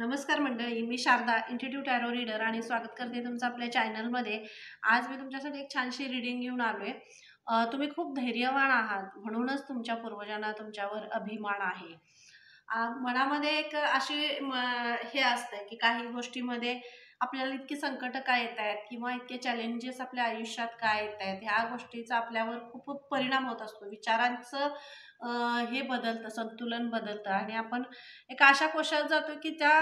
नमस्कार मंडळी, मी Sharda इंट्युटिव्ह tarot reader आणि स्वागत करते तुमचं आपल्या चॅनलमध्ये. आज मी तुमच्यासाठी एक छानशी रीडिंग घेऊन आलोय. तुम्ही खूप धैर्यवान आहात, म्हणूनच तुमच्या पूर्वजांना तुमच्यावर अभिमान आहे. मनामध्ये एक अशी हे असतं की काही गोष्टीमध्ये आपल्याला इतकी संकट का येत आहेत किंवा इतके चॅलेंजेस आपल्या आयुष्यात का येत आहेत, ह्या गोष्टीचा आपल्यावर खूप परिणाम होत असतो. विचारांचं हे बदलतं, संतुलन बदलतं आणि आपण एका अशा कोशात जातो की त्या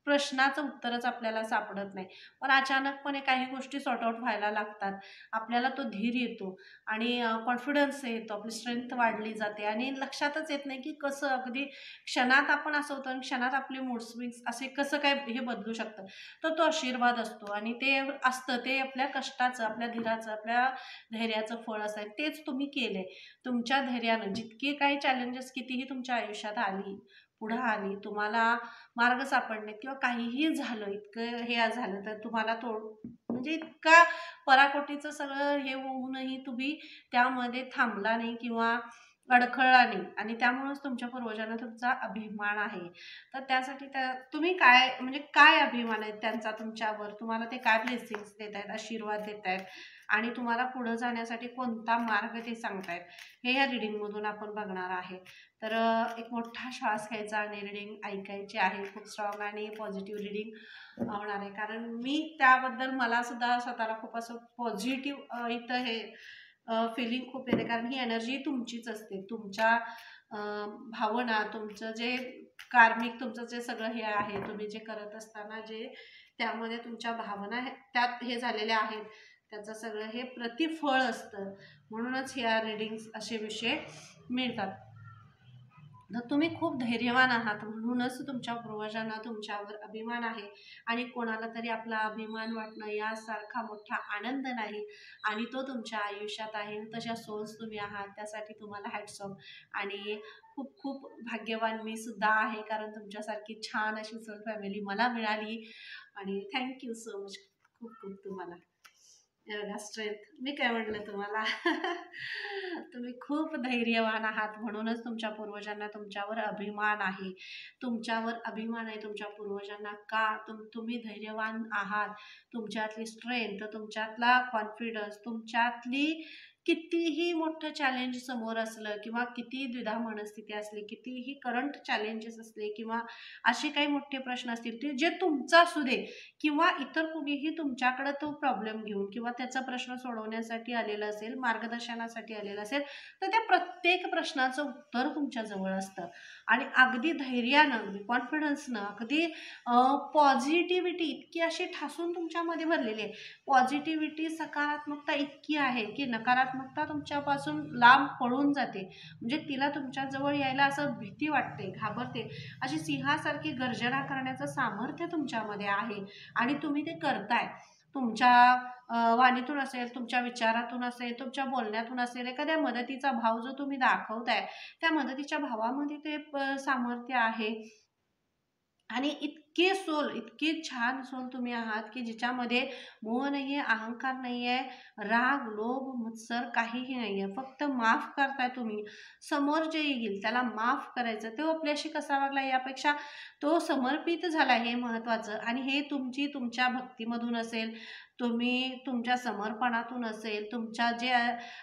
प्रश्नाचं उत्तरच आपल्याला सापडत नाही. पण अचानकपणे काही गोष्टी सॉर्ट आउट व्हायला लागतात. आपल्याला तो धीर येतो आणि कॉन्फिडन्स येतो, आपली स्ट्रेंथ वाढली जाते आणि लक्षातच येत नाही की कसं अगदी क्षणात आपण असं होतं आणि क्षणात आपले मूड स्विंग्स असे कसं काय हे बदलू शकतं. तर तो आशीर्वाद असतो आणि ते असतं, ते आपल्या कष्टाचं, आपल्या धीराचं, आपल्या धैर्याचं फळ असतं. तेच तुम्ही केलंय. तुमच्या धैर्यानं जितके काही चॅलेंजेस कितीही तुमच्या आयुष्यात आली, पुढं आली, तुम्हाला मार्ग सापडणे किंवा काहीही झालं, इतकं हे झालं, तर तुम्हाला तो म्हणजे इतका पराकोटीचं सगळं हे होऊनही तुम्ही त्यामध्ये थांबला नाही किंवा अडखळला नाही आणि त्यामुळेच तुमच्या पूर्वजांना तुमचा अभिमान आहे. तर त्यासाठी तुम्ही काय म्हणजे काय अभिमान आहे त्यांचा तुमच्यावर? तुम्हाला ते काय ब्लेसिंग्स देत आहेत, आशीर्वाद देत आहेत आणि तुम्हाला पुढे जाण्यासाठी कोणता मार्ग ते सांगतायत, हे या रीडिंगमधून आपण बघणार आहे. तर एक मोठा श्वास घ्यायचा आणि रीडिंग ऐकायची आहे. खूप स्ट्रॉंग आणि पॉझिटिव्ह रीडिंग होणार आहे, कारण मी त्याबद्दल मला सुद्धा स्वतःला खूप असं पॉझिटिव्ह इथं हे फिलिंग खूप येते, कारण ही एनर्जी तुमचीच असते. तुमच्या भावना, तुमचं जे कार्मिक, तुमचं जे सगळं हे आहे, तुम्ही जे करत असताना जे त्यामध्ये तुमच्या भावना त्यात हे झालेल्या आहेत, त्याचं सगळं हे प्रतिफळ असतं. म्हणूनच ह्या रीडिंग्स असे विषय मिळतात. तर तुम्ही खूप धैर्यवान आहात, म्हणूनच तुमच्या पूर्वजांना तुमच्यावर अभिमान आहे आणि कोणाला तरी आपला अभिमान वाटणं यासारखा मोठा आनंद नाही आणि तो तुमच्या आयुष्यात आहे. तशा सोल्स तुम्ही आहात, त्यासाठी तुम्हाला हॅट्स ऑफ. आणि खूप खूप भाग्यवान मी सुद्धा आहे, कारण तुमच्यासारखी छान अशी सोल फॅमिली मला मिळाली आणि थँक्यू सो मच. खूप खूप तुम्हाला एवढा स्ट्रेंथ. मी काय म्हटलं तुम्हाला तुम्ही खूप धैर्यवान आहात, म्हणूनच तुमच्या पूर्वजांना तुमच्यावर अभिमान आहे. तुमच्यावर अभिमान आहे तुमच्या पूर्वजांना. का? तुम्ही धैर्यवान आहात. तुमच्यातली स्ट्रेंथ, तुमच्यातला कॉन्फिडन्स, तुमच्यातली कितीही मोठं चॅलेंज समोर असलं किंवा कितीही द्विधा मनस्थिती असली, कितीही करंट चॅलेंजेस असले किंवा असे काही मोठे प्रश्न असतील, ते जे तुमचं असू दे किंवा इतर कुणीही तुमच्याकडे तो प्रॉब्लेम घेऊन किंवा त्याचा प्रश्न सोडवण्यासाठी आलेला असेल, मार्गदर्शनासाठी आलेला असेल, तर त्या प्रत्येक प्रश्नाचं उत्तर तुमच्या जवळ असतं आणि अगदी धैर्यानं, अगदी कॉन्फिडन्सनं, अगदी पॉझिटिव्हिटी इतकी अशी ठासून तुमच्यामध्ये भरलेली आहे. पॉझिटिव्हिटी, सकारात्मकता इतकी आहे की नकारात्मकता तुमच्यापासून लांब पळून जाते. म्हणजे तिला तुमच्या जवळ यायला असं भीती वाटते, घाबरते. अशी सिंहासारखी गर्जना करण्याचं सामर्थ्य तुमच्यामध्ये आहे आणि तुम्ही ते करताय. तुमच्या वाणीतून असेल, तुमच्या विचारातून असेल, तुमच्या बोलण्यातून असेल, एखाद्या मदतीचा भाव जो तुम्ही दाखवताय, त्या मदतीच्या भावामध्ये ते सामर्थ्य आहे. आणि इतके सोल, इतके छान सोल तुम्ही आहात की जिच्यामध्ये मोह नाहीये, अहंकार नाहीये, राग, लोभ, मत्सर काहीही नाहीये. फक्त माफ करताय तुम्ही. समोर जे येईल त्याला माफ करायचं. तो आपल्याशी कसा वागला यापेक्षा तो समर्पित झाला हे महत्त्वाचं आणि हे तुमच्या भक्तीमधून असेल, तुम्ही तुमच्या समर्पणातून असेल, तुमच्या जे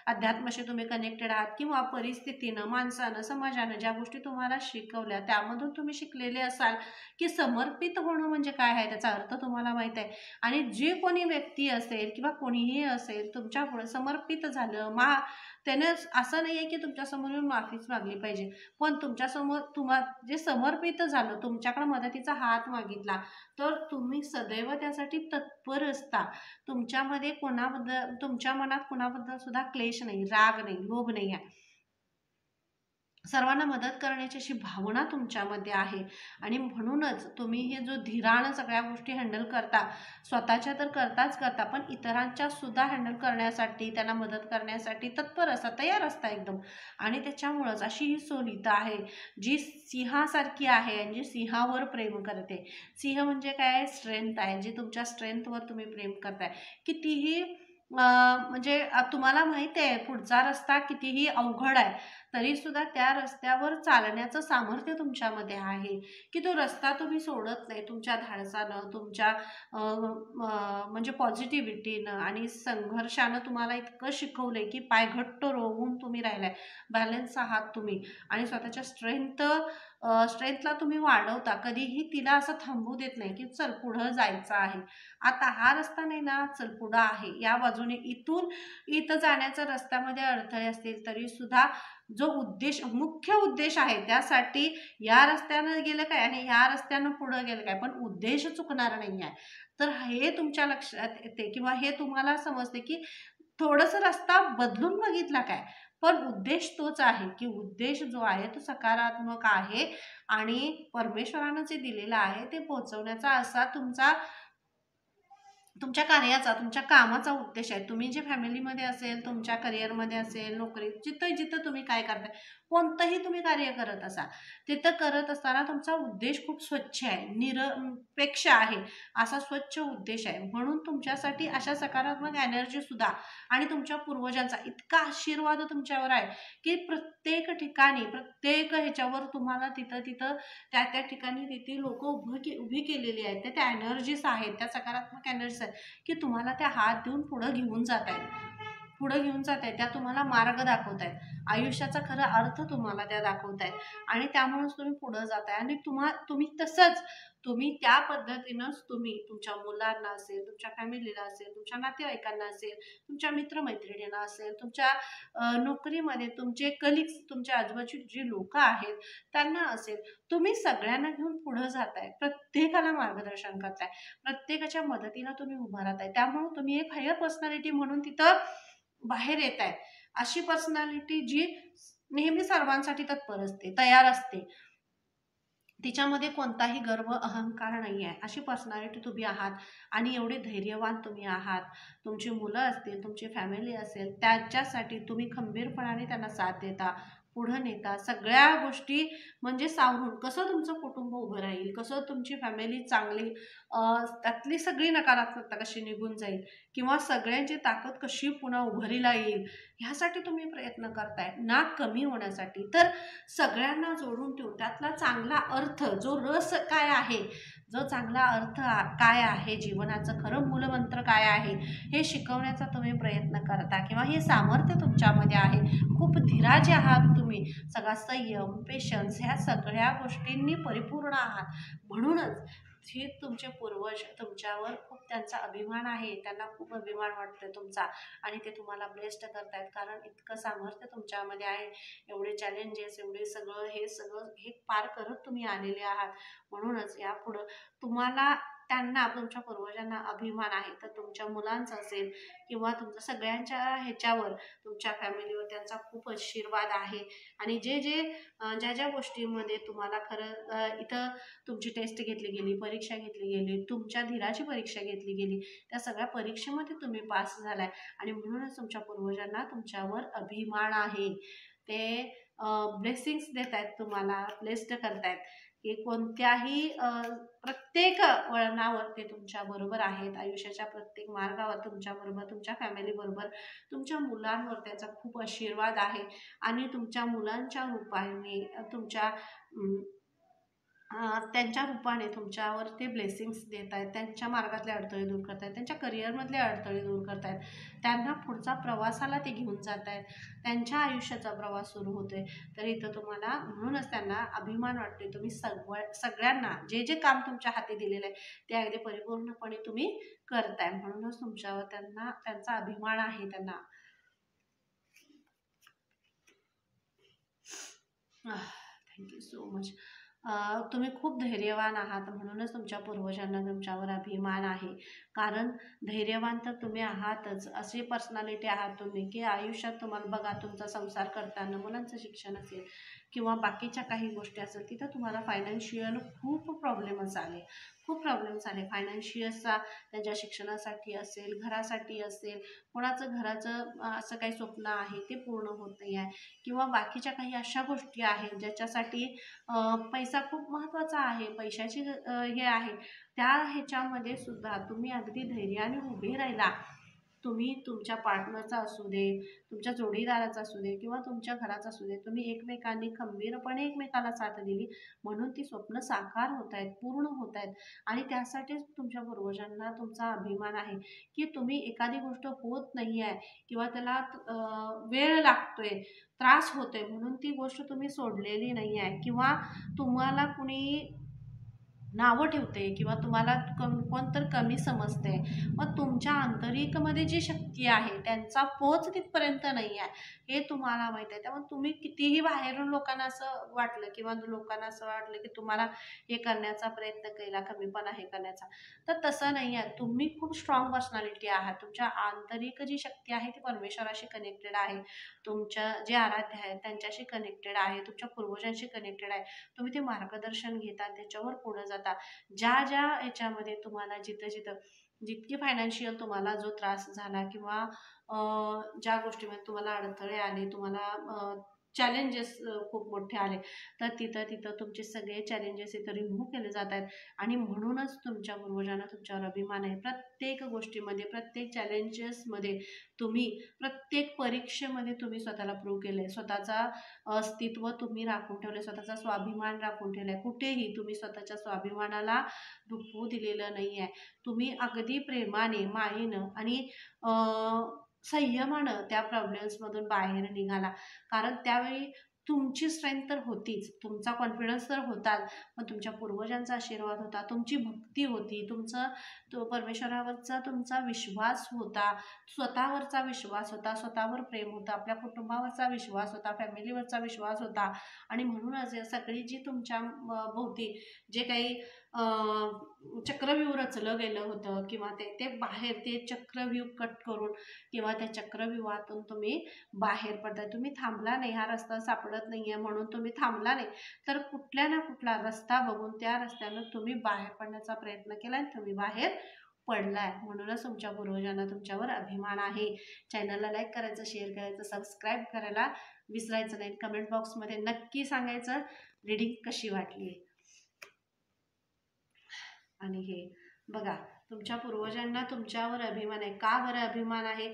अध्यात्माशी तुम्ही कनेक्टेड आहात किंवा परिस्थितीनं, माणसानं, समाजानं ज्या गोष्टी तुम्हाला शिकवल्या त्यामधून तुम्ही शिकलेले असाल की समर्पित होणं म्हणजे काय आहे, त्याचा अर्थ तुम्हाला माहीत आहे. आणि जे कोणी व्यक्ती असेल किंवा कोणीही असेल तुमच्यापुढे समर्पित झालं, त्याने असं नाही आहे की तुमच्यासमोर येऊन माफीच मागली पाहिजे, पण तुमच्यासमोर जे समर्पित झालं, तुमच्याकडे मदतीचा हात मागितला, तर तुम्ही सदैव त्यासाठी तत्पर असता. तुमच्यामध्ये तुमच्या मनात कोणाबद्दल सुद्धा क्लेश नाही, राग नाही, लोभ नाही आहे. सर्वांना मदत करण्याची अशी भावना तुमच्यामध्ये आहे आणि म्हणूनच तुम्ही हे जो धीरानं सगळ्या गोष्टी हँडल करता, स्वतःच्या तर करता, पण इतरांच्या सुद्धा हँडल करण्यासाठी, त्यांना मदत करण्यासाठी तत्पर असता, तयार असता एकदम. आणि त्याच्यामुळंच अशी ही सोल इथं आहे, जी सिंहासारखी आहे आणि जी सिंहावर प्रेम करते. सिंह म्हणजे काय? स्ट्रेंथ आहे, जी तुमच्या स्ट्रेंथवर तुम्ही प्रेम करताय. कितीही म्हणजे तुम्हाला माहिती आहे पुढचा रस्ता कितीही अवघड आहे, तरीसुद्धा त्या रस्त्यावर चालण्याचं सामर्थ्य तुमच्यामध्ये आहे, की तो रस्ता तुम्ही सोडत नाही. तुमच्या धाडसानं, तुमच्या म्हणजे पॉझिटिव्हिटीनं आणि संघर्षानं तुम्हाला इतकं शिकवलंय, की पाय घट्ट रोवून तुम्ही राहिलाय, बॅलन्स आहात तुम्ही आणि स्वतःच्या स्ट्रेंथला तुम्ही वाढवता. कधीही तिला असं थांबू देत नाही, की चल पुढं जायचं आहे. आता हा रस्ता नाही ना, चल पुढं आहे. या बाजूने इथं जाण्याचा रस्त्यामध्ये अडथळे असतील तरी सुद्धा जो मुख्य उद्देश आहे त्यासाठी या रस्त्यानं गेलं काय आणि ह्या रस्त्यानं पुढं गेलं काय, पण उद्देश चुकणार नाही आहे. तर हे तुमच्या लक्षात येते किंवा हे तुम्हाला समजते, की थोडंसं रस्ता बदलून बघितला काय, पण उद्देश तोच आहे, की उद्देश जो आहे तो सकारात्मक आहे आणि परमेश्वरानं जे दिलेलं आहे ते पोहोचवण्याचा असा तुमच्या कार्याचा, तुमच्या कामाचा उद्देश आहे. तुम्ही जे फॅमिलीमध्ये असेल, तुमच्या करिअरमध्ये असेल, नोकरीत, जिथं जिथं तुम्ही काय करताय, कोणतंही तुम्ही कार्य करत असा, तिथं करत असताना तुमचा उद्देश खूप स्वच्छ आहे, निरपेक्ष आहे, असा स्वच्छ उद्देश आहे. म्हणून तुमच्यासाठी अशा सकारात्मक एनर्जी सुद्धा आणि तुमच्या पूर्वजांचा इतका आशीर्वाद तुमच्यावर आहे, की प्रत्येक ठिकाणी, प्रत्येक ह्याच्यावर तुम्हाला तिथं तिथं त्या त्या ठिकाणी तिथे लोक उभी केलेली आहेत. त्या एनर्जीज आहेत, त्या सकारात्मक एनर्जीज आहेत, की तुम्हाला त्या हात देऊन पुढं घेऊन जात आहेत. त्या तुम्हाला मार्ग दाखवत आहेत. आयुष्याचा खरा अर्थ तुम्हाला त्या दाखवत आहेत आणि त्यामुळेच तुम्ही पुढं जाताय आणि तुम्ही त्या पद्धतीनंच तुम्ही तुमच्या मुलांना असेल, तुमच्या फॅमिलीला असेल, तुमच्या नातेवाईकांना असेल, तुमच्या मित्रमैत्रिणींना असेल, तुमच्या नोकरीमध्ये तुमचे कलिग्स, तुमच्या आजूबाजूची जी लोक आहेत त्यांना असेल, तुम्ही सगळ्यांना घेऊन पुढे जाताय, प्रत्येकाला मार्गदर्शन करताय, प्रत्येकाच्या मदतीला तुम्ही उभा राहताय. त्यामुळे तुम्ही एक हायर पर्सनॅलिटी म्हणून तिथं बाहेर येत आहे. अशी पर्सनॅलिटी जी नेहमी सर्वांसाठी तत्पर असते, तयार असते, तिच्यामध्ये कोणताही गर्व अहंकार नाही आहे, अशी पर्सनॅलिटी तुम्ही आहात. आणि एवढे धैर्यवान तुम्ही आहात. तुमची मुलं असतील, तुमची फॅमिली असेल, त्याच्यासाठी तुम्ही खंबीरपणाने त्यांना साथ देता, पुढं नेता. सगळ्या गोष्टी म्हणजे सावरून कसं तुमचं कुटुंब उभं राहील, कसं तुमची फॅमिली चांगली, त्यातली सगळी नकारात्मकता कशी निघून जाईल किंवा सगळ्यांची ताकद कशी पुन्हा उभारीला येईल, ह्यासाठी तुम्ही प्रयत्न करताय ना, कमी होण्यासाठी. तर सगळ्यांना जोडून ठेवून त्यातला चांगला अर्थ, जो रस काय आहे, जो चांगला अर्थ काय आहे, जीवनाचं खरं मूलमंत्र काय आहे, हे शिकवण्याचा तुम्ही प्रयत्न करता किंवा हे सामर्थ्य तुमच्यामध्ये आहे. खूप धीराचे आहात तुम्ही, सगळा संयम, पेशन्स, ह्या सगळ्या गोष्टींनी परिपूर्ण आहात. म्हणूनच हे तुमचे पूर्वज तुमच्यावर खूप त्यांचा अभिमान आहे, त्यांना खूप अभिमान वाटतोय तुमचा आणि ते तुम्हाला ब्लेस्ड करतायत, कारण इतकं सामर्थ्य तुमच्यामध्ये आहे. एवढे चॅलेंजेस, हे पार करत तुम्ही आलेले आहात. म्हणूनच यापुढं तुम्हाला, त्यांना, तुमच्या पूर्वजांना अभिमान आहे. तर तुमच्या मुलांचा असेल किंवा तुमच्या सगळ्यांच्या ह्याच्यावर, तुमच्या फॅमिलीवर त्यांचा खूप आशीर्वाद आहे. आणि ज्या ज्या गोष्टींमध्ये तुम्हाला खरं इथं तुमची टेस्ट घेतली गेली, परीक्षा घेतली गेली, तुमच्या धीराची परीक्षा घेतली गेली, त्या सगळ्या परीक्षेमध्ये तुम्ही पास झालाय आणि म्हणूनच तुमच्या पूर्वजांना तुमच्यावर अभिमान आहे. ते ब्लेसिंग्स देत आहेत, तुम्हाला ब्लेस्ड करतायत, की कोणत्याही प्रत्येक वळणावर ते तुमच्या बरोबर आहेत. आयुष्याच्या प्रत्येक मार्गावर तुमच्या बरोबर, तुमच्या फॅमिली बरोबर, तुमच्या मुलांवर त्याचा खूप आशीर्वाद आहे. आणि तुमच्या मुलांच्या रूपाने त्यांच्या रूपाने तुमच्यावर ते ब्लेसिंग्स देत आहेत, त्यांच्या मार्गातले अडथळे दूर करत आहेत, त्यांच्या करिअरमधले अडथळे दूर करत आहेत, त्यांना पुढचा प्रवासाला ते घेऊन जात आहेत, त्यांच्या आयुष्याचा प्रवास सुरू होतोय. तर इथं तुम्हाला म्हणूनच त्यांना अभिमान वाटते. तुम्ही सगळ्यांना जे जे काम तुमच्या हाती दिलेलं आहे ते अगदी परिपूर्णपणे तुम्ही करताय. म्हणूनच तुमच्यावर त्यांचा अभिमान आहे. त्यांना थँक्यू सो मच. तुम्ही खूप धैर्यवान आहात, म्हणूनच तुमच्या पूर्वजांना तुमच्यावर अभिमान आहे. कारण धैर्यवान तर तुम्ही आहातच, अशी पर्सनॅलिटी आहात तुम्ही, की आयुष्यात तुम्हाला बघा, तुमचा संसार करताना मुलांचं शिक्षण असेल किंवा बाकीच्या काही गोष्टी असेल, तिथं तुम्हाला फायनान्शियल खूप प्रॉब्लेम्स आले फायनान्शियलचा. त्यांच्या शिक्षणासाठी असेल, घरासाठी असेल, कोणाचं घराचं असं काही स्वप्न आहे ते पूर्ण होत नाही आहे किंवा बाकीच्या काही अशा गोष्टी आहेत ज्याच्यासाठी पैसा खूप महत्त्वाचा आहे, पैशाची हे आहे. त्या ह्याच्यामध्ये सुद्धा तुम्ही अगदी धैर्याने उभे राहिला तुम्ही तुमच्या पार्टनरचा असू दे, तुमच्या जोडीदाराचा असू दे किंवा तुमच्या घराचा असू दे, तुम्ही एकमेकांनी खंबीरपणे एकमेकाला साथ दिली म्हणून ती स्वप्न साकार होत आहेत, पूर्ण होत आहेत. आणि त्यासाठीच तुमच्या पूर्वजांना तुमचा अभिमान आहे, की तुम्ही एखादी गोष्ट होत नाही आहे किंवा त्याला वेळ लागतोय, त्रास होतोय म्हणून ती गोष्ट तुम्ही सोडलेली नाही आहे किंवा तुम्हाला कुणी नावं ठेवते किंवा तुम्हाला कोणतर कमी समजते. मग तुमच्या आंतरिकमध्ये जी शक्ती आहे त्यांचा पोच तिथपर्यंत नाही आहे हे तुम्हाला माहीत आहे. त्यामुळे तुम्ही कितीही बाहेरून लोकांना असं वाटलं किंवा लोकांना असं वाटलं की तुम्हाला हे करण्याचा प्रयत्न केला, कमीपणा हे करण्याचा, तर तसं नाही आहे. तुम्ही खूप स्ट्रॉंग पर्सनॅलिटी आहात. तुमच्या आंतरिक जी शक्ती आहे ती परमेश्वराशी कनेक्टेड आहे. तुमच्या जे आराध्य आहेत त्यांच्याशी कनेक्टेड आहे. तुमच्या पूर्वजांशी कनेक्टेड आहे. तुम्ही ते मार्गदर्शन घेता, त्याच्यावर पुढे जाता. ज्या ज्या ह्याच्यामध्ये तुम्हाला जिथं जितकी फायनान्शियल तुम्हाला जो त्रास झाला किंवा ज्या गोष्टीमध्ये तुम्हाला अडथळे आले, तुम्हाला चॅलेंजेस खूप मोठे आले, तर तिथं तिथं तुमचे सगळे चॅलेंजेस इथं रिमूव्ह केले जात आहेत. आणि म्हणूनच तुमच्या पूर्वजांना तुमच्यावर अभिमान आहे. प्रत्येक गोष्टीमध्ये, प्रत्येक चॅलेंजेसमध्ये तुम्ही, प्रत्येक परीक्षेमध्ये तुम्ही स्वतःला प्रूव्ह केलं आहे. स्वतःचा अस्तित्व तुम्ही राखून ठेवले, स्वतःचा स्वाभिमान राखून ठेवलाय. कुठेही तुम्ही स्वतःच्या स्वाभिमानाला दुखवू दिलेलं नाही आहे. तुम्ही अगदी प्रेमाने, मायेनं आणि संयमानं त्या प्रॉब्लेम्समधून बाहेर निघाला. कारण त्यावेळी तुमची स्ट्रेंथ तर होतीच, तुमचा कॉन्फिडन्स तर होताच, पण तुमच्या पूर्वजांचा आशीर्वाद होता, तुमची भक्ती होती, तो परमेश्वरावरचा तुमचा विश्वास होता, स्वतःवरचा विश्वास होता, स्वतःवर प्रेम होतं, आपल्या कुटुंबावरचा विश्वास होता, फॅमिलीवरचा विश्वास होता. आणि म्हणूनच या सगळी जी तुमच्या भोवती जे काही चक्रव्यूह रचलं गेलं होतं किंवा ते ते बाहेर ते चक्रव्यूह कट करून किंवा त्या चक्रव्यूहातून तुम्ही बाहेर पडताय. तुम्ही थांबला नाही, हा रस्ता सापडत नाहीये म्हणून तुम्ही थांबला नाही, तर कुठल्या ना कुठला रस्ता बघून त्या रस्त्यानं तुम्ही बाहेर पडण्याचा प्रयत्न केला आणि तुम्ही बाहेर पडलाय. म्हणूनच तुमच्या पूर्वजांना तुमच्यावर अभिमान आहे. चॅनलला लाईक करायचं, शेअर करायचं, सबस्क्राईब करायला विसरायचं नाही. कमेंट बॉक्समध्ये नक्की सांगायचं रीडिंग कशी वाटली. आणि हे बघा, तुमच्या पूर्वजांना तुमच्यावर अभिमान आहे. का बरं अभिमान आहे?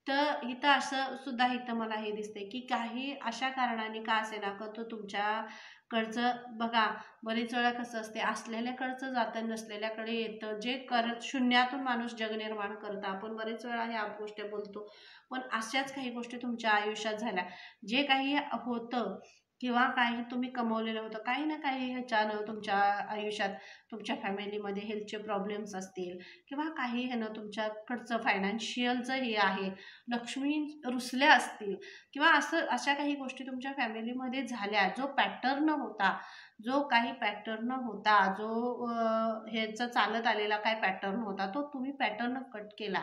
तर इथं असं सुद्धा इथं मला हे दिसते की काही अशा कारणाने का असेना का तो तुमच्याकडचं बघा, बरेच वेळा कसं असते, असलेल्याकडचं जातं नसलेल्याकडे येतं. जे करत शून्यातून माणूस जग निर्माण करतं. आपण बरेच वेळा ह्या गोष्टी बोलतो, पण अशाच काही गोष्टी तुमच्या आयुष्यात झाल्या. जे काही होतं किंवा काही तुम्ही कमवलेलं होतं, काही ना काही ह्याच्यानं तुमच्या आयुष्यात, तुमच्या फॅमिलीमध्ये हेल्थचे प्रॉब्लेम्स असतील किंवा काही ह्यानं तुमच्याकडचं फायनान्शियलचं हे आहे, लक्ष्मी रुसल्या असतील किंवा अशा काही गोष्टी तुमच्या फॅमिलीमध्ये झाल्या. जो पॅटर्न होता, जो ह्याचा चालत आलेला काय पॅटर्न होता, तो तुम्ही पॅटर्न कट केला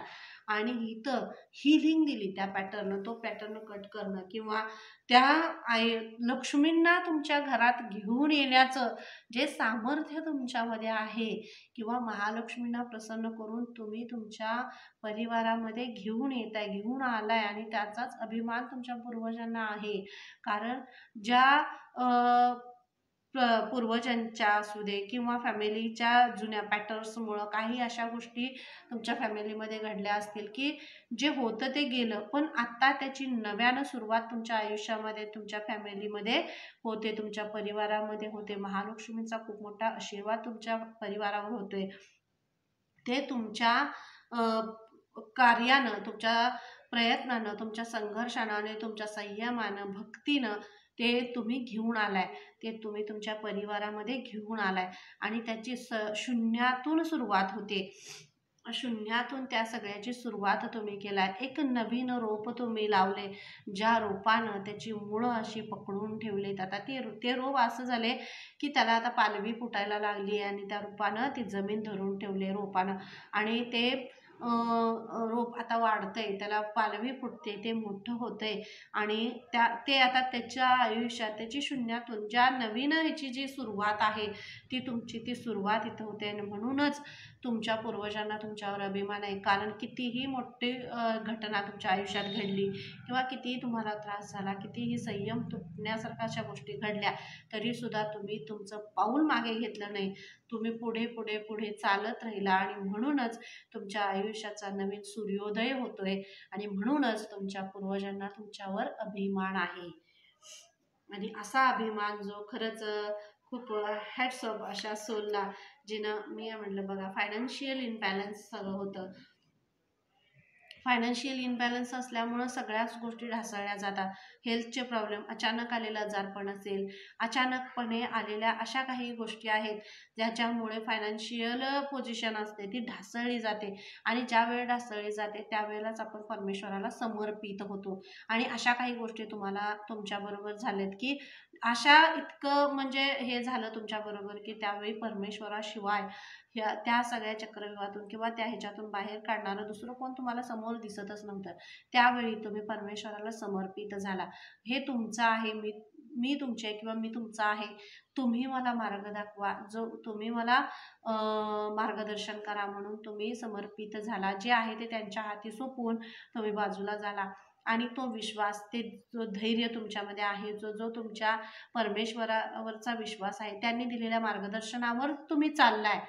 आणि इथं हिलिंग दिली त्या पॅटर्न, तो पॅटर्न कट करणं किंवा त्या लक्ष्मींना तुमच्या घरात घेऊन येण्याचं जे सामर्थ्य तुमच्यामध्ये आहे किंवा महालक्ष्मींना प्रसन्न करून तुम्ही तुमच्या परिवारामध्ये घेऊन येताय, घेऊन आलाय आणि त्याचाच अभिमान तुमच्या पूर्वजांना आहे. कारण ज्या पूर्वजांच्या असू दे किंवा फॅमिलीच्या जुन्या पॅटर्न्समुळं काही अशा गोष्टी तुमच्या फॅमिलीमध्ये घडल्या असतील की जे होतं ते गेलं, पण आत्ता त्याची नव्यानं सुरुवात तुमच्या आयुष्यामध्ये, तुमच्या फॅमिलीमध्ये होते, तुमच्या परिवारामध्ये होते. महालक्ष्मींचा खूप मोठा आशीर्वाद तुमच्या परिवारावर होतोय. ते तुमच्या कार्यानं, तुमच्या प्रयत्नानं, तुमच्या संघर्षानं आणि तुमच्या संयमानं, भक्तीनं ते तुम्ही घेऊन आलाय. ते तुम्ही तुमच्या परिवारामध्ये घेऊन आलाय आणि त्याची शून्यातून सुरुवात होते. शून्यातून त्या सगळ्याची सुरुवात तुम्ही केलाय. एक नवीन रोप तुम्ही लावले, ज्या रोपानं त्याची मुळं अशी पकडून ठेवलीत. आता ते रोप असं झाले की त्याला आता पालवी फुटायला लागली आणि त्या रोपानं ती जमीन धरून ठेवली रोपानं आणि ते रोप आता वाढतंय, त्याला पालवी फुटते, ते मोठं होतंय आणि ते आता त्याच्या आयुष्यात त्याची शून्यातून ज्या नवीन ह्याची जी सुरुवात आहे ती सुरुवात इथं होते. आणि म्हणूनच तुमच्या पूर्वजांना तुमच्यावर अभिमान आहे. कारण कितीही मोठी घटना तुमच्या आयुष्यात घडली किंवा कितीही तुम्हाला त्रास झाला, कितीही संयम तुटण्यासारख्या अशा गोष्टी घडल्या, तरीसुद्धा तुम्ही तुमचं पाऊल मागे घेतलं नाही. तुम्ही पुढे पुढे पुढे चालत राहिला आणि म्हणूनच तुमच्या आयुष्याचा नवीन सूर्योदय होतोय आणि म्हणूनच तुमच्या पूर्वजांना तुमच्यावर अभिमान आहे. आणि असा अभिमान जो खरंच खूप हॅट्स ऑफ अशा सोलला, जिनं मी म्हटलं बघा फायनान्शियल इम्बॅलन्स सगळं होतं. फायनान्शियल इम्बॅलन्स असल्यामुळं सगळ्याच गोष्टी ढासळल्या जातात. हेल्थचे प्रॉब्लेम, अचानक आलेलं आजारपण असेल, अचानकपणे आलेल्या अशा काही गोष्टी आहेत ज्याच्यामुळे फायनान्शियल पोझिशन असते ती ढासळली जाते आणि ज्या वेळेला ढासळली जाते त्यावेळेलाच आपण परमेश्वराला समर्पित होतो. आणि अशा काही गोष्टी तुम्हाला तुमच्याबरोबर झाल्यात की अशा इतकं म्हणजे हे झालं तुमच्याबरोबर की त्यावेळी परमेश्वराशिवाय त्या सगळ्या चक्रव्यूहातून किंवा त्या ह्याच्यातून बाहेर काढणारं दुसरं कोण तुम्हाला समोर दिसतच नव्हतं. त्यावेळी तुम्ही परमेश्वराला समर्पित झाला. हे तुमचं आहे, मी मी तुमचे किंवा मी तुमचा आहे. तुम्ही मला मार्ग दाखवा, जो तुम्ही मला मार्गदर्शन करा म्हणून तुम्ही समर्पित झाला. जे आहे ते त्यांच्या हाती सोपवून तुम्ही बाजूला झाला. आणि तो विश्वास, ते जो धैर्य तुमच्यामध्ये आहे, जो जो तुमच्या परमेश्वरावरचा विश्वास आहे, त्यांनी दिलेल्या मार्गदर्शनावर तुम्ही चाललाय.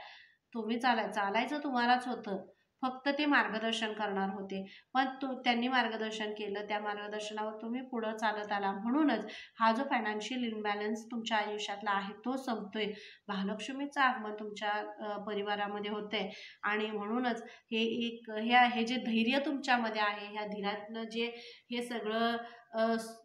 तुम्ही चालायचं तुम्हालाच होतं. फक्त ते मार्गदर्शन करणार होते. पण त्यांनी मार्गदर्शन केलं. त्या मार्गदर्शनावर तुम्ही पुढं चालत आला. म्हणूनच हा जो फायनान्शियल इम्बॅलन्स तुमच्या आयुष्यातला आहे तो संपतोय. महालक्ष्मीचं आगमन तुमच्या परिवारामध्ये होतंय आणि म्हणूनच हे जे धैर्य तुमच्यामध्ये आहे, ह्या धीरातनं जे हे सगळं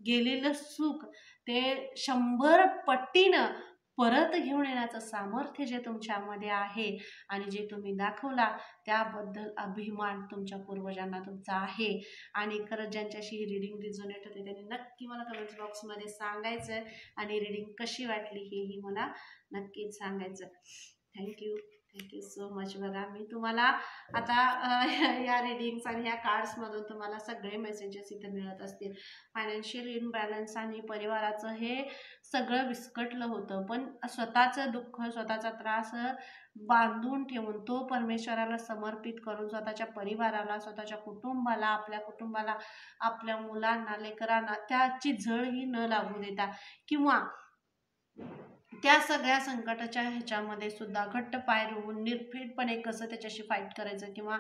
गेलेलं सुख ते 100 पटीनं परत घेऊन येण्याचं सामर्थ्य जे तुमच्यामध्ये आहे आणि जे तुम्ही दाखवला त्याबद्दल अभिमान तुमच्या पूर्वजांना तुमचा आहे. आणि खरंच ज्यांच्याशी ही रीडिंग रिझोनेट होते त्यांनी नक्की मला कमेंट्स बॉक्समध्ये सांगायचं आणि रीडिंग कशी वाटली हेही मला नक्कीच सांगायचं. Thank you so much. बघा मी तुम्हाला आता या रीडिंग्स आणि ह्या कार्ड्समधून तुम्हाला सगळे मेसेजेस इथे मिळत असतील. फायनान्शियल इम्बॅलन्स आणि परिवाराचं हे सगळं विस्कटलं होतं, पण स्वतःचं दुःख, स्वतःचा त्रास बांधून ठेवून तो परमेश्वराला समर्पित करून स्वतःच्या परिवाराला, स्वतःच्या कुटुंबाला, आपल्या कुटुंबाला, आपल्या मुलांना, लेकरांना त्याची झळही न लागू देता किंवा त्या सगळ्या संकटाच्या ह्याच्यामध्ये सुद्धा घट्ट पाय रोवून निर्भीडपणे कसं त्याच्याशी फाईट करायचं किंवा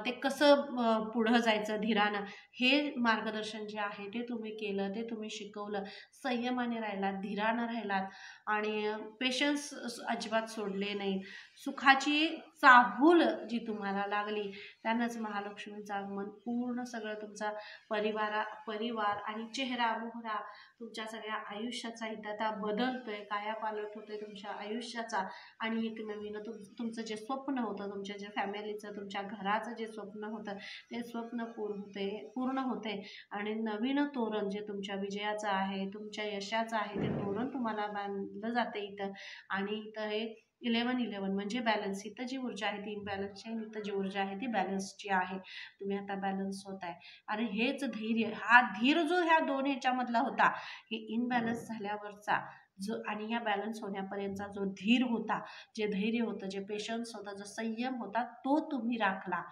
ते कसं पुढं जायचं धीरानं, हे मार्गदर्शन जे आहे ते तुम्ही केलं, ते तुम्ही शिकवलं. संयमाने राहिलात, धीरानं राहिलात आणि पेशन्स अजिबात सोडले नाहीत. सुखाची चाहूल जी तुम्हाला लागली त्यानंच महालक्ष्मीचं आगमन पूर्ण सगळं तुमचा परिवार आणि चेहरा मोहरा तुमच्या सगळ्या आयुष्याचा इथं आता बदलतोय, कायापालट होतोय तुमच्या आयुष्याचा. आणि एक नवीन तुमचं जे स्वप्न होतं, तुमच्या जे फॅमिलीचं, तुमच्या घराचं जे स्वप्न होतं ते स्वप्न पूर्ण होते आणि नवीन तोरण जे तुमच्या विजयाचं आहे, तुमच्या यशाचं आहे, ते तोरण तुम्हाला बांधलं जाते इथं. आणि इथं हे 11-11 म्हणजे बॅलन्स. इथं जी ऊर्जा आहे ती इम्बॅलन्सची आहे, इथं जी ऊर्जा आहे ती बॅलन्सची आहे. तुम्ही आता बॅलन्स होत आहे आणि हेच धैर्य, हा धीर जो ह्या दोन ह्याच्यामधला होता, हे इनबॅलन्स झाल्यावरचा जो आणि या बॅलन्स होण्यापर्यंतचा जो धीर होता, जे धैर्य होतं, जे पेशन्स होता, जो संयम होता, तो तुम्ही राखला.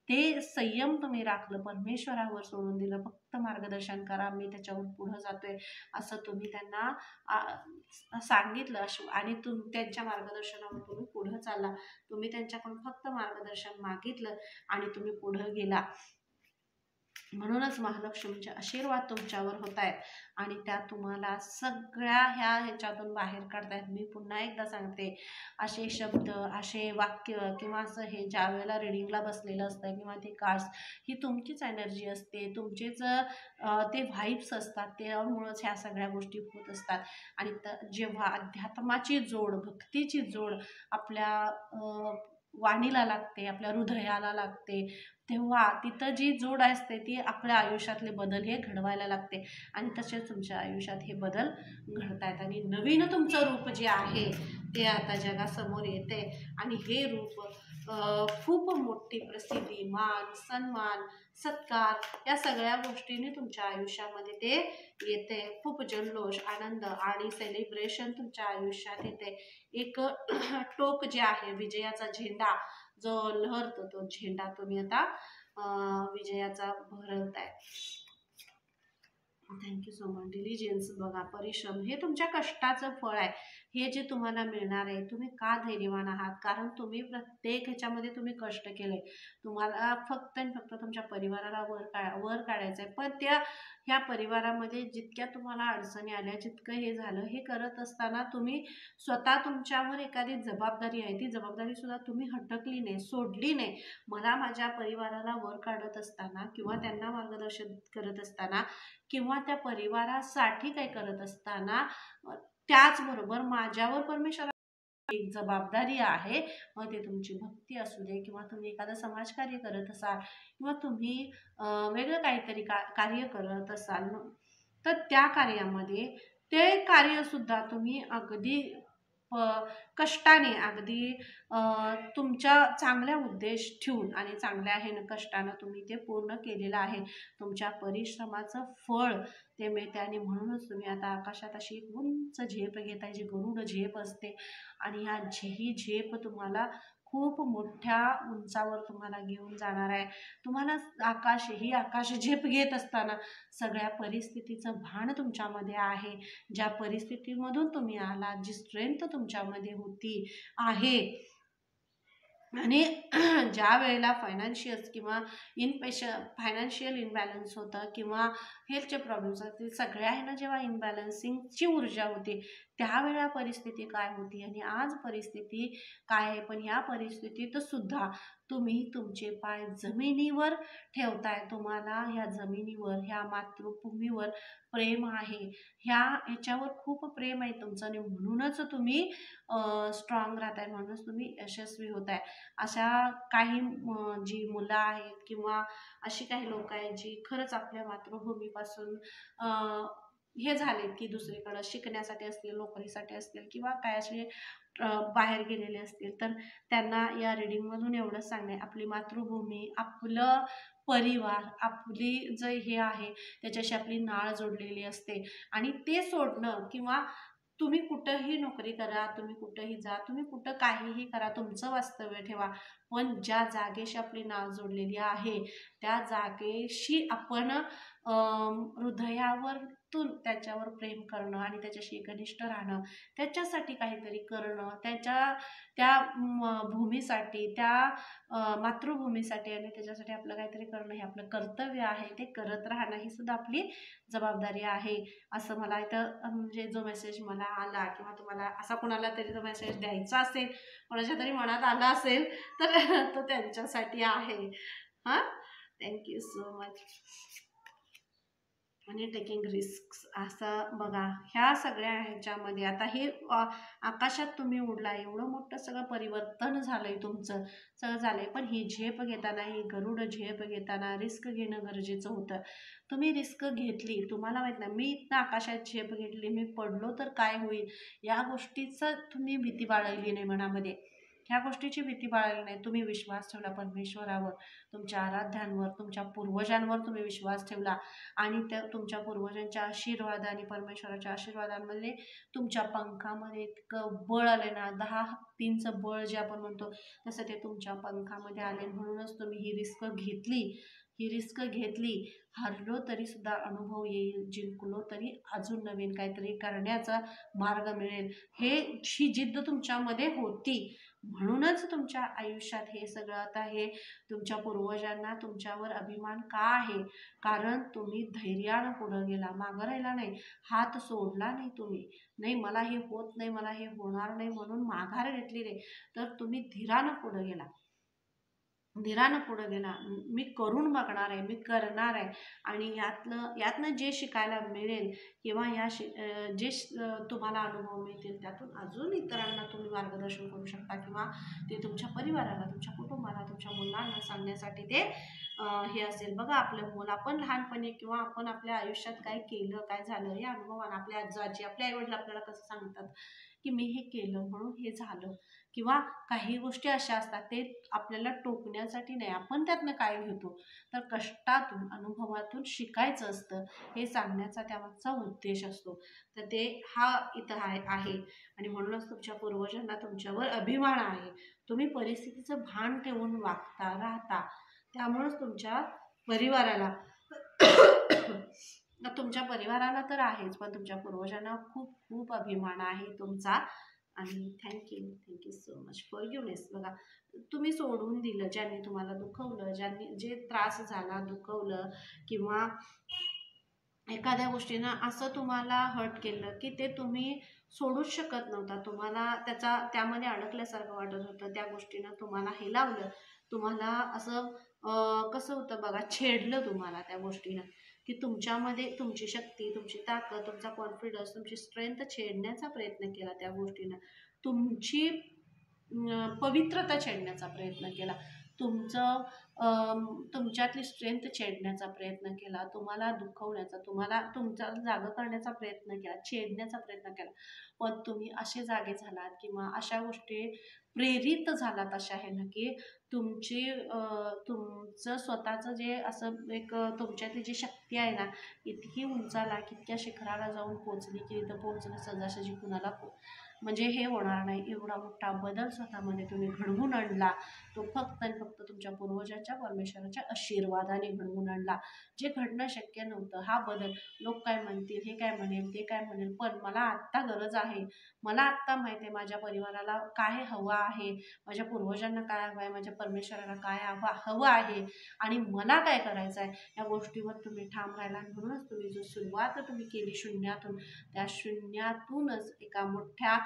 ते संयम तुम्ही राखलं, परमेश्वरावर सोडून दिलं. फक्त मार्गदर्शन करा, मी त्याच्यावर पुढं जातोय असं तुम्ही त्यांना सांगितलं आणि त्यांच्या मार्गदर्शनावर तुम्ही पुढं चालला. तुम्ही त्यांच्याकडून फक्त मार्गदर्शन मागितलं आणि तुम्ही पुढं गेला. म्हणूनच महालक्ष्मीचे आशीर्वाद तुमच्यावर होत आहेत आणि त्या तुम्हाला सगळ्या ह्याच्यातून बाहेर काढतायत. मी पुन्हा एकदा सांगते, असे शब्द, असे वाक्य किंवा असं हे ज्या वेळेला रिडिंगला बसलेलं असतं किंवा ते कार्ड्स, ही तुमचीच एनर्जी असते, तुमचेच ते व्हाईब्स असतात, त्यामुळंच ह्या सगळ्या गोष्टी होत असतात. आणि जेव्हा अध्यात्माची जोड, भक्तीची जोड आपल्या वाणीला लागते, आपल्या हृदयाला लागते, तेव्हा तिथं जी जोड असते ती आपल्या आयुष्यातले बदल हे घडवायला लागते. आणि तसेच तुमच्या आयुष्यात हे बदल घडतायत आणि नवीन तुमचं रूप जे आहे ते आता जगासमोर येते. आणि हे रूप खूप मोठी प्रसिद्धी, मान, सन्मान, सत्कार या सगळ्या गोष्टींनी तुमच्या आयुष्यामध्ये ते येते. खूप जल्लोष, आनंद आणि सेलिब्रेशन तुमच्या आयुष्यात येते. एक टोक जे आहे, विजयाचा झेंडा जो लहरतो, तो झेंडा तुम्ही आता विजयाचा भरवताय. Thank you so much. डिलिजन्स बघा, परिश्रम हे तुमच्या कष्टाचं फळ आहे. हे जे तुम्हाला मिळणार आहे, तुम्ही का धैर्यवान आहात? कारण तुम्ही प्रत्येक ह्याच्यामध्ये तुम्ही कष्ट केले. तुम्हाला फक्त आणि फक्त तुमच्या परिवाराला वर काढायचं आहे. पण ह्या परिवारामध्ये जितक्या तुम्हाला अडचणी आल्या, जितकं हे झालं, हे करत असताना तुम्ही स्वतः तुमच्यावर एखादी जबाबदारी आहे, ती जबाबदारीसुद्धा तुम्ही हटकली नाही, सोडली नाही. मला माझ्या परिवाराला वर काढत असताना किंवा त्यांना मार्गदर्शन करत असताना किंवा त्या परिवारासाठी काही करत असताना त्याचबरोबर माझ्यावर परमेश्वराची एक जबाबदारी आहे. मग ते तुमची भक्ती असू दे किंवा तुम्ही एखादं समाजकार्य करत असाल किंवा तुम्ही वेगळं काहीतरी कार्य करत असाल तर त्या कार्यामध्ये ते कार्यसुद्धा तुम्ही अगदी कष्टाने अगदी तुमच्या चांगल्या उद्देश ठेवून आणि चांगल्या ह्यानं कष्टानं तुम्ही ते पूर्ण केलेलं आहे. तुमच्या परिश्रमाचं फळ ते मिळते आणि म्हणूनच तुम्ही आता आकाशात अशी एक उंच झेप घेताय, जी गरुड झेप असते आणि ही झेप तुम्हाला खूप मोठ्या उंचावर तुम्हाला घेऊन जाणार आहे. तुम्हाला आकाश झेप घेत असताना सगळ्या परिस्थितीचं भान तुमच्यामध्ये आहे. ज्या परिस्थितीमधून तुम्ही आलात, जी स्ट्रेंथ तुमच्यामध्ये होती आहे आणि ज्या वेळेला फायनान्शियल इनबॅलन्स होतं किंवा हेल्थचे प्रॉब्लेम्स असतील, सगळ्या ह्यानं जेव्हा इनबॅलन्सिंगची ऊर्जा होती त्यावेळेला परिस्थिती काय होती आणि आज परिस्थिती काय आहे. पण ह्या परिस्थितीत सुद्धा तुम्ही तुमचे पाय जमिनीवर ठेवताय. तुम्हाला ह्या जमिनीवर, ह्या मातृभूमीवर प्रेम आहे. ह्याच्यावर खूप प्रेम आहे तुमचं आणि म्हणूनच तुम्ही स्ट्रॉंग राहताय, म्हणूनच तुम्ही यशस्वी होताय. अशा काही जी मुलं आहेत किंवा अशी काही लोक आहेत जी खरंच आपल्या मातृभूमीपासून हे झाले की दुसरीकडं शिकण्यासाठी असतील, नोकरीसाठी असतील किंवा काय असे बाहेर गेलेले असतील, तर त्यांना या रीडिंगमधून एवढंच सांगणे, आपली मातृभूमी, आपलं परिवार, आपली जे हे आहे त्याच्याशी आपली नाळ जोडलेली असते आणि ते सोडणं किंवा तुम्ही कुठंही नोकरी करा, तुम्ही कुठंही जा, तुम्ही कुठं काहीही करा, तुमचं वास्तव्य ठेवा, पण ज्या जागेशी आपली नाळ जोडलेली आहे त्या जागेशी आपण हृदयावरतून त्याच्यावर प्रेम करणं आणि त्याच्याशी घनिष्ठ राहणं, त्याच्यासाठी काहीतरी करणं, त्या भूमीसाठी, त्या मातृभूमीसाठी आणि त्याच्यासाठी आपलं काहीतरी करणं हे आपलं कर्तव्य आहे. ते करत राहणं ही सुद्धा आपली जबाबदारी आहे. असं मला इथं म्हणजे जो मेसेज मला आला किंवा तुम्हाला असा कोणाला तरी जो मेसेज द्यायचा असेल, कोणाच्या तरी मनात आला असेल तर तो त्यांच्यासाठी आहे. हां, थँक्यू सो मच. आणि टेकिंग रिस्क असं बघा, ह्या सगळ्या ह्याच्यामध्ये आता हे आकाशात तुम्ही उडला, एवढं मोठं सगळं परिवर्तन झालंय, तुमचं सगळं झालंय, पण ही झेप घेताना, ही गरुड झेप घेताना रिस्क घेणं गरजेचं होतं. तुम्ही रिस्क घेतली, तुम्हाला माहित नाही, मी इथं आकाशात झेप घेतली, मी पडलो तर काय होईल या गोष्टीचं तुम्ही भीती बाळगली नाही मनामध्ये. ह्या गोष्टीची भीती बाळगली नाही, तुम्ही विश्वास ठेवला परमेश्वरावर, तुमच्या आराध्यांवर, तुमच्या पूर्वजांवर तुम्ही विश्वास ठेवला आणि त्या तुमच्या पूर्वजांच्या आशीर्वाद आणि परमेश्वराच्या आशीर्वादांमध्ये तुमच्या पंखामध्ये इतकं बळ आले ना, 10 हत्तींचं बळ जे आपण म्हणतो तसं ते तुमच्या पंखामध्ये आले. म्हणूनच तुम्ही ही रिस्क घेतली. हरलो तरी सुद्धा अनुभव येईल, जिंकलो तरी अजून नवीन काहीतरी करण्याचा मार्ग मिळेल, ही जिद्द तुमच्यामध्ये होती. म्हणूनच तुमच्या आयुष्यात हे सगळं आता हे तुमच्या पूर्वजांना तुमच्यावर अभिमान का आहे, कारण तुम्ही धैर्यानं पुढं गेला, मागं राहिला नाही, हात सोडला नाही तुम्ही. नाही मला हे होत नाही, मला हे होणार नाही म्हणून माघार घेतली नाही, तर तुम्ही धीरानं पुढं गेला. मी करून बघणार आहे, मी करणार आहे आणि यातनं जे शिकायला मिळेल किंवा तुम्हाला अनुभव मिळतील त्यातून अजून इतरांना तुम्ही मार्गदर्शन करू शकता किंवा ते तुमच्या परिवाराला, तुमच्या कुटुंबाला, तुमच्या मुलांना सांगण्यासाठी ते हे असेल. बघा, आपलं मुलं आपण लहानपणी किंवा आपण आपल्या आयुष्यात काय केलं, काय झालं या अनुभवानं आपल्या आजी, आपल्या आईवडील आपल्याला कसं सांगतात की मी हे केलं म्हणून हे झालं, किंवा काही गोष्टी अशा असतात ते आपल्याला टोकण्यासाठी नाही, आपण त्यातनं काय घेतो तर कष्टातून, अनुभवातून शिकायचं असतं, हे सांगण्याचा त्यामागचा उद्देश असतो. तर ते इथं आहे आणि म्हणूनच तुमच्या पूर्वजांना तुमच्यावर अभिमान आहे. तुम्ही परिस्थितीचं भान ठेवून वागता, राहता, त्यामुळेच तुमच्या परिवाराला तुमच्या परिवाराला तर आहेच, पण तुमच्या पूर्वजांना खूप खूप अभिमान आहे तुमचा. आणि थँक्यू सो मच. फॉरगिव्हनेस बघा, तुम्ही सोडून दिलं, ज्यांनी तुम्हाला दुखवलं, ज्यांनी जे त्रास झाला, दुखवलं, किंवा एखाद्या गोष्टीनं असं तुम्हाला हर्ट केलं की ते तुम्ही सोडूच शकत नव्हता, तुम्हाला त्यामध्ये अडकल्यासारखं वाटत होतं, त्या गोष्टीनं तुम्हाला हे लावलं, तुम्हाला असं कसं होतं बघा, छेडलं तुम्हाला त्या गोष्टीनं, की तुमच्यामध्ये तुमची शक्ती, तुमची ताकद, तुमचा कॉन्फिडन्स, तुमची स्ट्रेंथ छेडण्याचा प्रयत्न केला त्या गोष्टीनं, तुमची पवित्रता छेडण्याचा प्रयत्न केला, तुमचं तुमच्यातली स्ट्रेंथ छेडण्याचा प्रयत्न केला, तुम्हाला दुखवण्याचा, तुम्हाला तुमचा जागा करण्याचा प्रयत्न केला, छेडण्याचा प्रयत्न केला. पण तुम्ही असे जागे झालात किंवा अशा गोष्टी प्रेरित झालात अशा ह्यानं, की तुमचं स्वतःचं जे असं एक तुमच्यातली जी शक्ती आहे ना, इतकी उंचाला, इतक्या शिखराला जाऊन पोचली की तिथं पोचणं सहजासहजी कुणाला म्हणजे हे होणार नाही. एवढा मोठा बदल स्वतःमध्ये तुम्ही घडवून आणला, तो फक्त आणि फक्त तुमच्या पूर्वजांच्या, परमेश्वराच्या आशीर्वादाने घडवून आणला, जे घडणं शक्य नव्हतं. हा बदल, लोक काय म्हणतील, हे काय म्हणेल, ते काय म्हणेल, पण मला आत्ता गरज आहे, मला आत्ता माहिती आहे माझ्या परिवाराला काय हवं आहे, माझ्या पूर्वजांना काय हवं आहे, माझ्या परमेश्वराला काय हवं आहे, आणि मला काय करायचं आहे, या गोष्टीवर तुम्ही ठाम राहिला. म्हणूनच तुम्ही जो सुरुवात तुम्ही केली शून्यातून, त्या शून्यातूनच एका मोठ्या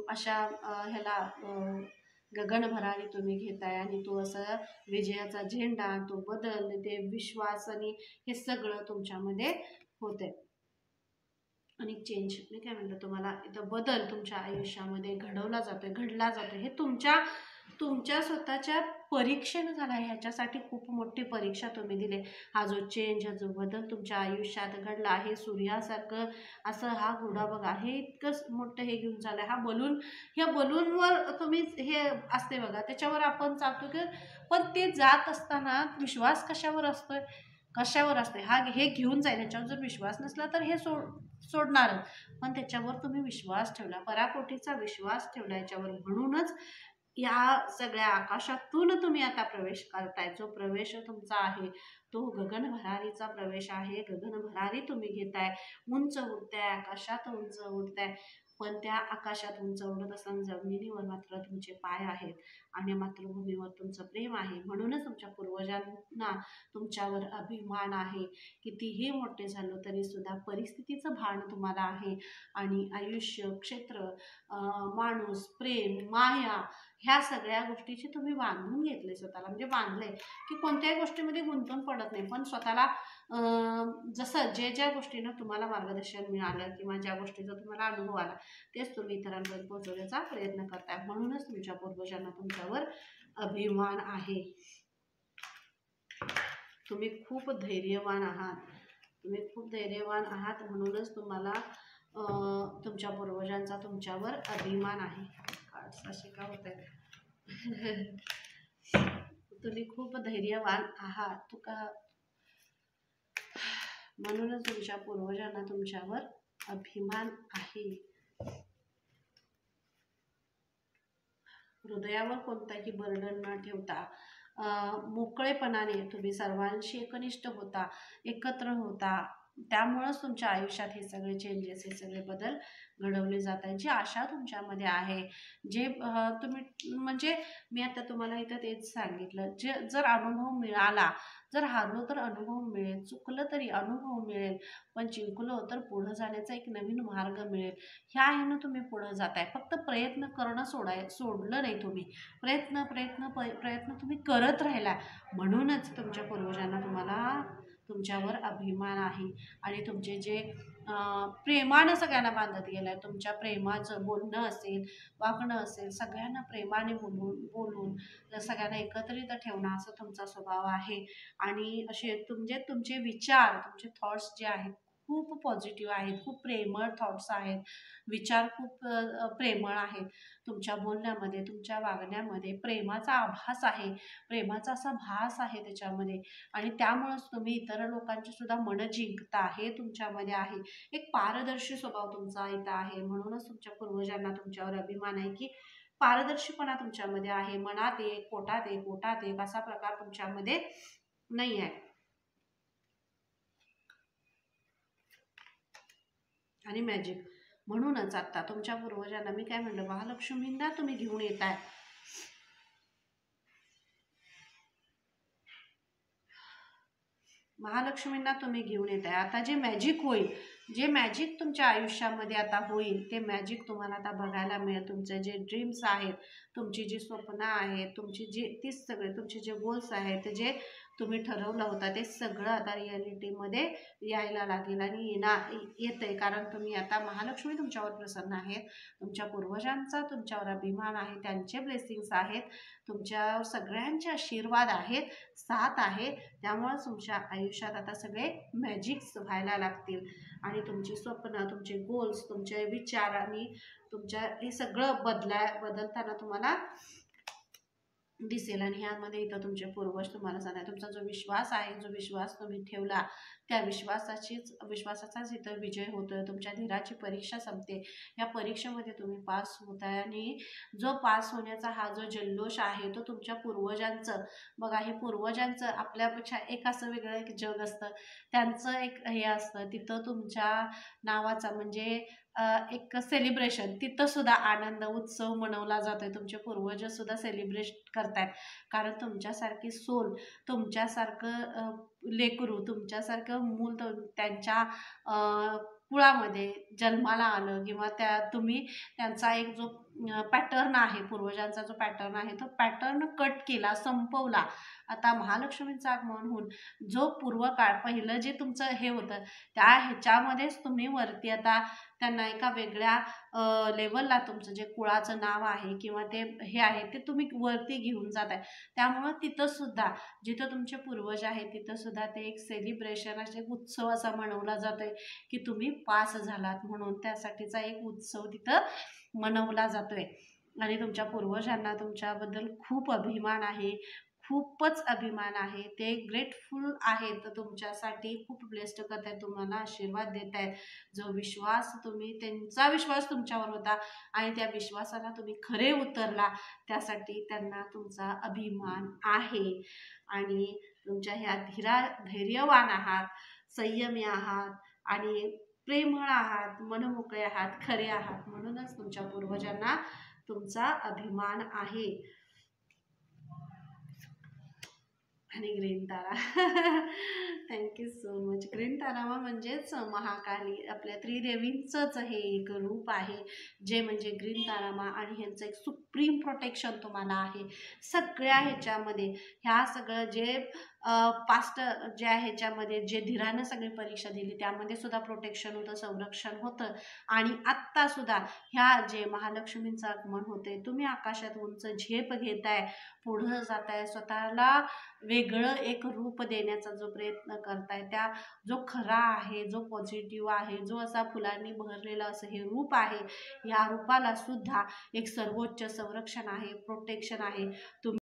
अशा ह्याला गगनभरारी तुम्ही घेताय, आणि तो असा विजयाचा झेंडा, तो बदल, ते विश्वास, आणि हे सगळं तुमच्यामध्ये होतंय. आणि चेंज, मी काय म्हणलं तुम्हाला, इथं बदल तुमच्या आयुष्यामध्ये घडवला जातोय, घडला जातोय, हे तुमच्या स्वतःच्या परीक्षेनं झाला. ह्याच्यासाठी खूप मोठी परीक्षा तुम्ही दिली. हा जो चेंज, हा जो बदल तुमच्या आयुष्यात घडला, हे सूर्यासारखं असं हा घोडा बघा, हे इतकं मोठं हे घेऊन चाललंय, हा बलून, ह्या बलूनवर तुम्ही हे असते बघा, त्याच्यावर आपण चालतो की, पण ते जात असताना विश्वास कशावर असतोय, कशावर असते, हे घेऊन जाईल, ह्याच्यावर जर विश्वास नसला तर हे सोडणारच, पण त्याच्यावर तुम्ही विश्वास ठेवला, पराकोटीचा विश्वास ठेवला याच्यावर, म्हणूनच या सगळ्या आकाशातून तुम्ही आता प्रवेश करताय. जो प्रवेश तुमचा आहे तो गगनभरारीचा प्रवेश आहे, गगनभरारी तुम्ही घेताय, उंच उडताय, आकाशात उंच उडताय, पण त्या आकाशात उंच उडत असताना जमिनीवर मात्र तुमचे पाय आहेत, आणि मातृभूमीवर तुमचं प्रेम आहे. म्हणूनच तुमच्या पूर्वजांना तुमच्यावर अभिमान आहे. कितीही मोठे झालो तरी सुद्धा परिस्थितीचं भान तुम्हाला आहे, आणि आयुष्य, क्षेत्र, माणूस, प्रेम, माया, ह्या सगळ्या गोष्टीची तुम्ही बांधून घेतले स्वतःला, म्हणजे बांधले की कोणत्याही गोष्टीमध्ये गुंतून पडत नाही, पण स्वतःला जसं ज्या गोष्टीनं तुम्हाला मार्गदर्शन मिळालं किंवा ज्या गोष्टीचा तुम्हाला अनुभव आला, तेच तुम्ही इतरांपर्यंत पोहोचवण्याचा प्रयत्न करताय. म्हणूनच तुमच्या पूर्वजांना तुमच्यावर अभिमान आहे. तुम्ही खूप धैर्यवान आहात, तुम्ही खूप धैर्यवान आहात, म्हणूनच तुम्हाला तुमच्या पूर्वजांचा तुमच्यावर अभिमान आहे. असे का होत आहे तुम्ही खूप धैर्यवान आहात तुका, म्हणूनच तुमच्या पूर्वजांना तुमच्यावर अभिमान आहे. हृदयावर कोणताही बर्डन न ठेवता मोकळेपणाने तुम्ही सर्वांशी एकनिष्ठ होता, एकत्र होता, त्यामुळंच तुमच्या आयुष्यात हे सगळे चेंजेस, हे सगळे बदल घडवले जात आहेत. जी आशा तुमच्यामध्ये आहे, जे तुम्ही, म्हणजे मी आता तुम्हाला इथं तेच सांगितलं, जर अनुभव मिळाला, जर हारलो तर अनुभव मिळेल, चुकलं तरी अनुभव मिळेल, पण जिंकलो तर पुढं जाण्याचा एक नवीन मार्ग मिळेल. ह्या ह्यानं तुम्ही पुढं जाताय. फक्त प्रयत्न करणं सोडलं नाही तुम्ही, प्रयत्न तुम्ही करत राहिला, म्हणूनच तुमच्या पूर्वजांना तुमच्यावर अभिमान आहे. आणि तुमचे जे प्रेमानं सगळ्यांना बांधत गेलं, तुमच्या प्रेमाचं बोलणं असेल, वागणं असेल, सगळ्यांना प्रेमाने बोलून सगळ्यांना एकत्रित ठेवणं, असं तुमचा स्वभाव आहे. आणि असे तुमचे विचार, तुमचे थॉट्स जे आहेत खूप पॉझिटिव्ह आहेत, खूप प्रेमळ थॉट्स आहेत, विचार खूप प्रेमळ आहेत. तुमच्या बोलण्यामध्ये, तुमच्या वागण्यामध्ये प्रेमाचा आभास आहे, प्रेमाचा असा भास आहे त्याच्यामध्ये, आणि त्यामुळेच तुम्ही इतर लोकांची सुद्धा मनं जिंकता, हे तुमच्यामध्ये आहे. एक पारदर्शी स्वभाव तुमचा इथं आहे, म्हणूनच तुमच्या पूर्वजांना तुमच्यावर अभिमान आहे की पारदर्शीपणा तुमच्यामध्ये आहे. मनात एक, पोटात एक असा प्रकार तुमच्यामध्ये नाही आहे. आणि मॅजिक. म्हणूनच आता तुमच्या पूर्वजांना मी काय म्हणलं, महालक्ष्मींना तुम्ही घेऊन येताय. महालक्ष्मींना तुम्ही घेऊन येताय. आता जे मॅजिक होईल, जे मॅजिक तुमच्या आयुष्यामध्ये आता होईल, ते मॅजिक तुम्हाला आता बघायला मिळेल. तुमचे जे ड्रीम्स आहेत, तुमची जी स्वप्न आहेत, तुमची जी तीच सगळे तुमचे जे गोल्स आहेत, जे तुम्ही ठरवलं होतं, ते सगळं आता रिॲलिटीमध्ये यायला लागेल आणि येतंय. कारण तुम्ही आता महालक्ष्मी तुमच्यावर प्रसन्न आहेत, तुमच्या पूर्वजांचा तुमच्यावर अभिमान आहे, त्यांचे ब्लेसिंग्स आहेत, तुमच्या सगळ्यांचे आशीर्वाद आहेत, साथ आहे. त्यामुळे तुमच्या आयुष्यात आता सगळे मॅजिक्स व्हायला लागतील आणि तुमची स्वप्न, तुमचे गोल्स, तुमचे विचार आणि तुमच्या हे सगळं बदलताना तुम्हाला दिसेल. आणि ह्यामध्ये इथं तुमचे पूर्वज तुम्हाला सांगतात, तुमचा जो विश्वास आहे, जो विश्वास तुम्ही ठेवला, त्या विश्वासाचाच इथं विजय होतोय. तुमच्या धीराची परीक्षा संपते. या परीक्षेमध्ये तुम्ही पास होताय आणि जो पास होण्याचा हा जो जल्लोष आहे, तो तुमच्या पूर्वजांचं, बघा हे पूर्वजांचं आपल्यापेक्षा एक असं वेगळं एक जग असतं, त्यांचं एक हे असतं. तिथं तुमच्या नावाचा म्हणजे एक सेलिब्रेशन, तिथं सुद्धा आनंद उत्सव मनवला जातोय. तुमचे पूर्वज सुद्धा सेलिब्रेट करतायत. कारण तुमच्यासारखी सोल, तुमच्यासारखं लेकरू, तुमच्यासारखं मूल त्यांच्या कुळामध्ये जन्माला आलं किंवा तुम्ही त्यांचा एक जो पॅटर्न आहे, पूर्वजांचा जो पॅटर्न आहे, तो पॅटर्न कट केला, संपवला. आता महालक्ष्मीचं आगमन होऊन जो पूर्वकाळ पहिलं जे तुमचं हे होतं, त्या ह्याच्यामध्येच तुम्ही वरती आता त्यांना एका वेगळ्या लेवलला तुमचं जे कुळाचं नाव आहे किंवा ते हे आहे, ते तुम्ही वरती घेऊन जात आहे. त्यामुळं तिथं सुद्धा जिथं तुमचे पूर्वज आहेत, तिथं सुद्धा ते एक सेलिब्रेशन, असे उत्सव असा मनवला जातोय की तुम्ही पास झालात म्हणून. त्यासाठीचा एक उत्सव तिथं मनवला जातोय. आणि तुमच्या पूर्वजांना तुमच्याबद्दल खूप अभिमान आहे, खूपच अभिमान आहे. ते ग्रेटफुल आहेत तुमच्यासाठी, खूप ब्लेस्ड करत आहेत, तुम्हाला आशीर्वाद देत आहेत. जो विश्वास त्यांचा विश्वास तुमच्यावर होता आणि त्या विश्वासाला तुम्ही खरे उतरला, त्यासाठी त्यांना तुमचा अभिमान आहे. आणि तुमच्या ह्या धैर्यवान आहात, संयमी आहात आणि प्रेमळ आहात, मनमोकळे आहात, खरे आहात. म्हणूनच तुमच्या पूर्वजांना तुमचा अभिमान आहे. आणि ग्रीन तारा थँक्यू सो मच. ग्रीन तारा म्हणजेच महाकाली, आपल्या त्रिदेवींचंच हे एक रूप आहे, जे म्हणजे ग्रीन तारामा. आणि ह्यांचं एक सुप्रीम प्रोटेक्शन तुम्हाला आहे सगळ्या ह्याच्यामध्ये. ह्या सगळं जे पास्ट ज्या ह्याच्यामध्ये जे धीरानं सगळी परीक्षा दिली, त्यामध्ये सुद्धा प्रोटेक्शन होतं, संरक्षण होतं. आणि आत्ता सुद्धा ह्या जे महालक्ष्मींचं आगमन होते, तुम्ही आकाशात उंच झेप घेताय, पुढं जाताय, स्वतःला वेगळं एक रूप देण्याचा जो प्रयत्न करताय, त्या जो खरा आहे, जो पॉझिटिव्ह आहे, जो असा फुलांनी बहरलेला असं हे रूप आहे, या रूपाला सुद्धा एक सर्वोच्च संरक्षण आहे, प्रोटेक्शन आहे. तुम्ही